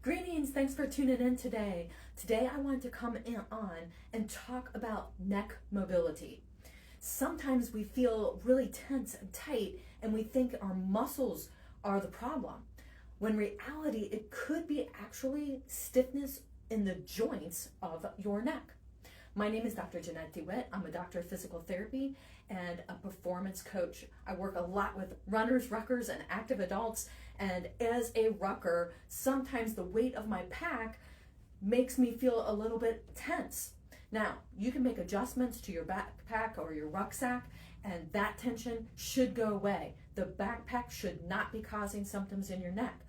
Greetings, thanks for tuning in today. Today I want to come on and talk about neck mobility. Sometimes we feel really tense and tight and we think our muscles are the problem. When in reality, it could be actually stiffness in the joints of your neck. My name is Dr. Jeanette De Witt. I'm a doctor of physical therapy and a performance coach. I work a lot with runners, ruckers, and active adults. And as a rucker, sometimes the weight of my pack makes me feel a little bit tense. Now, you can make adjustments to your backpack or your rucksack, and that tension should go away. The backpack should not be causing symptoms in your neck.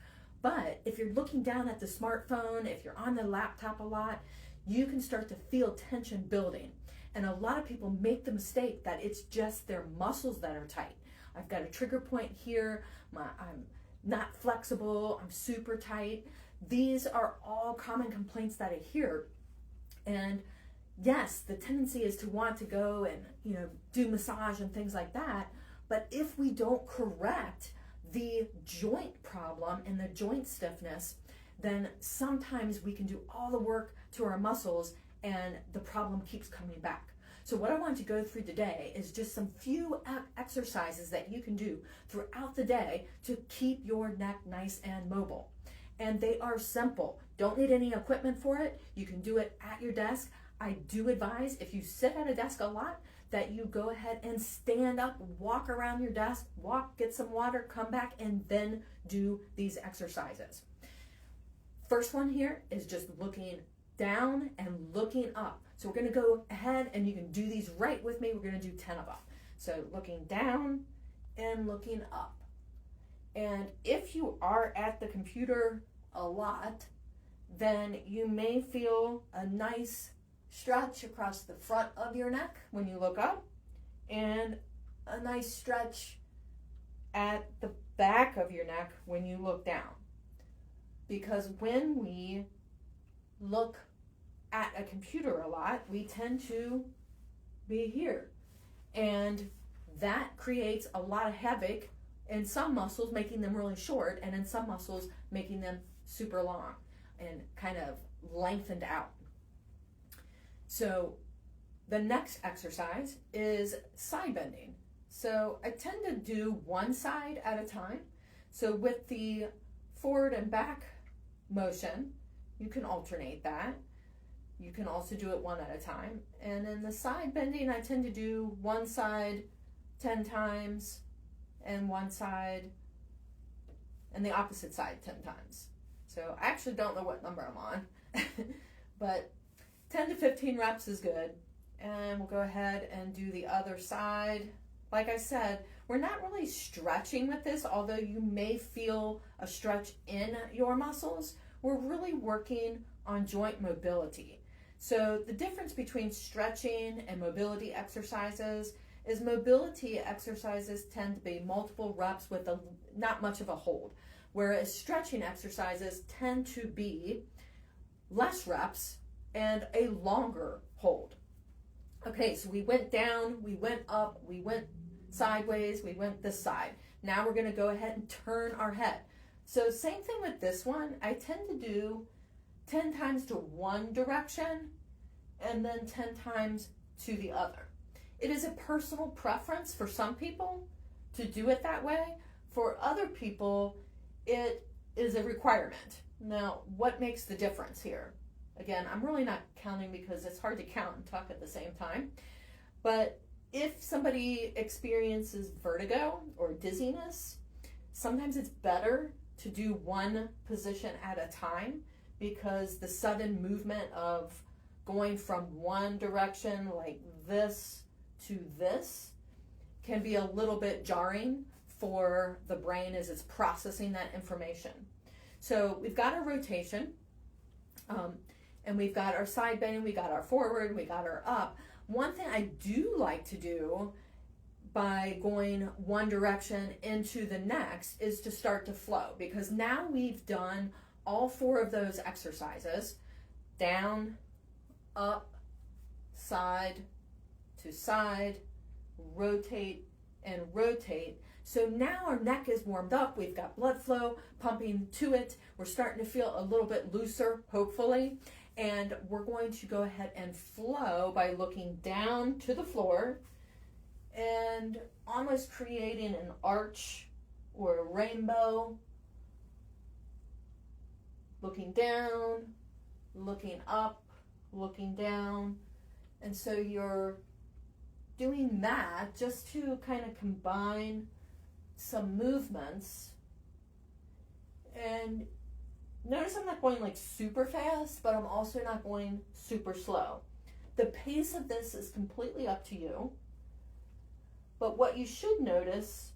But if you're looking down at the smartphone, if you're on the laptop a lot, you can start to feel tension building. And a lot of people make the mistake that it's just their muscles that are tight. I've got a trigger point here, I'm not flexible, I'm super tight. These are all common complaints that I hear. And yes, the tendency is to want to go and do massage and things like that. But if we don't correct the joint problem and the joint stiffness, then sometimes we can do all the work to our muscles and the problem keeps coming back. So what I want to go through today is just some few exercises that you can do throughout the day to keep your neck nice and mobile. And they are simple. Don't need any equipment for it. You can do it at your desk. I do advise if you sit at a desk a lot that you go ahead and stand up, walk around your desk, get some water, come back, and then do these exercises. First one here is just looking down and looking up. So we're going to go ahead and you can do these right with me. We're going to do 10 of them. So looking down and looking up. And if you are at the computer a lot, then you may feel a nice stretch across the front of your neck when you look up and a nice stretch at the back of your neck when you look down. Because when we look at a computer a lot, we tend to be here. And that creates a lot of havoc in some muscles, making them really short, and in some muscles, making them super long and kind of lengthened out. So the next exercise is side bending. So I tend to do one side at a time. So with the forward and back motion, you can alternate that. You can also do it one at a time. And in the side bending, I tend to do one side 10 times and one side and the opposite side 10 times. So I actually don't know what number I'm on, but 10 to 15 reps is good. And we'll go ahead and do the other side. Like I said, we're not really stretching with this, although you may feel a stretch in your muscles. We're really working on joint mobility. So the difference between stretching and mobility exercises is mobility exercises tend to be multiple reps with not much of a hold, whereas stretching exercises tend to be less reps and a longer hold. Okay, so we went down, we went up, we went sideways, we went this side. Now we're going to go ahead and turn our head. So same thing with this one. I tend to do 10 times to one direction and then 10 times to the other. It is a personal preference for some people to do it that way. For other people, it is a requirement. Now, what makes the difference here? Again, I'm really not counting because it's hard to count and talk at the same time. But if somebody experiences vertigo or dizziness, sometimes it's better to do one position at a time because the sudden movement of going from one direction like this to this can be a little bit jarring for the brain as it's processing that information. So we've got our rotation, and we've got our side bending, we got our forward, we got our up. One thing I do like to do by going one direction into the next is to start to flow, because now we've done all four of those exercises: down, up, side to side, rotate and rotate. So now our neck is warmed up, we've got blood flow pumping to it, we're starting to feel a little bit looser, hopefully, and we're going to go ahead and flow by looking down to the floor and almost creating an arch or a rainbow, looking down, looking up, looking down. And so you're doing that just to kind of combine some movements. And notice I'm not going like super fast, but I'm also not going super slow. The pace of this is completely up to you. But what you should notice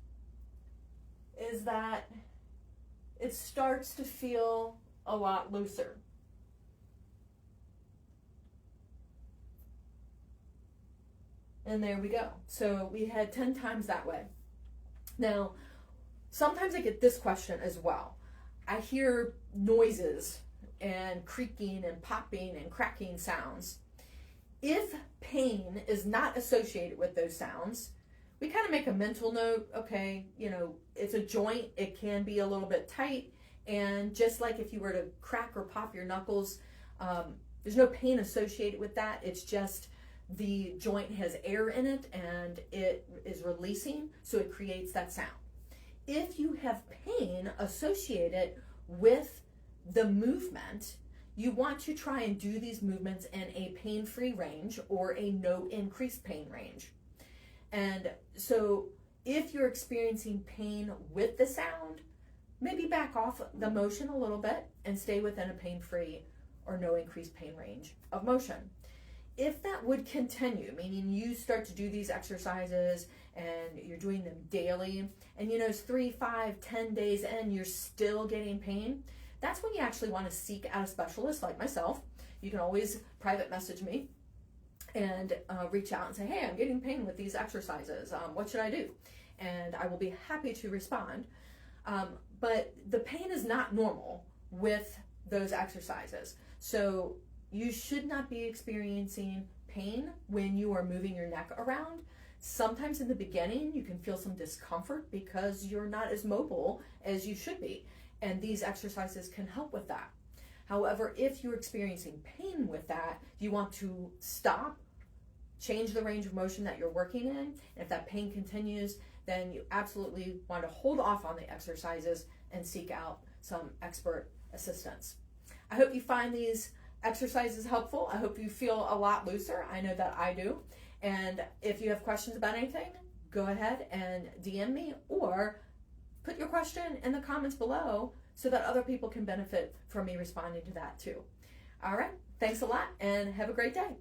is that it starts to feel a lot looser. And there we go. So we had 10 times that way. Now, sometimes I get this question as well. I hear noises and creaking and popping and cracking sounds. If pain is not associated with those sounds, we kind of make a mental note, okay, it's a joint, it can be a little bit tight, and just like if you were to crack or pop your knuckles, there's no pain associated with that. It's just the joint has air in it and it is releasing, so it creates that sound. If you have pain associated with the movement, you want to try and do these movements in a pain-free range or a no increased pain range. And so if you're experiencing pain with the sound, maybe back off the motion a little bit and stay within a pain-free or no increased pain range of motion. If that would continue, meaning you start to do these exercises and you're doing them daily, and it's 3, 5, 10 days in, you're still getting pain, that's when you actually want to seek out a specialist like myself. You can always private message me and reach out and say, hey, I'm getting pain with these exercises. What should I do? And I will be happy to respond. But the pain is not normal with those exercises. So you should not be experiencing pain when you are moving your neck around. Sometimes in the beginning, you can feel some discomfort because you're not as mobile as you should be. And these exercises can help with that. However, if you're experiencing pain with that, you want to stop, change the range of motion that you're working in. And if that pain continues, then you absolutely want to hold off on the exercises and seek out some expert assistance. I hope you find these exercises helpful. I hope you feel a lot looser. I know that I do. And if you have questions about anything, go ahead and DM me or put your question in the comments below so that other people can benefit from me responding to that too. All right, thanks a lot and have a great day.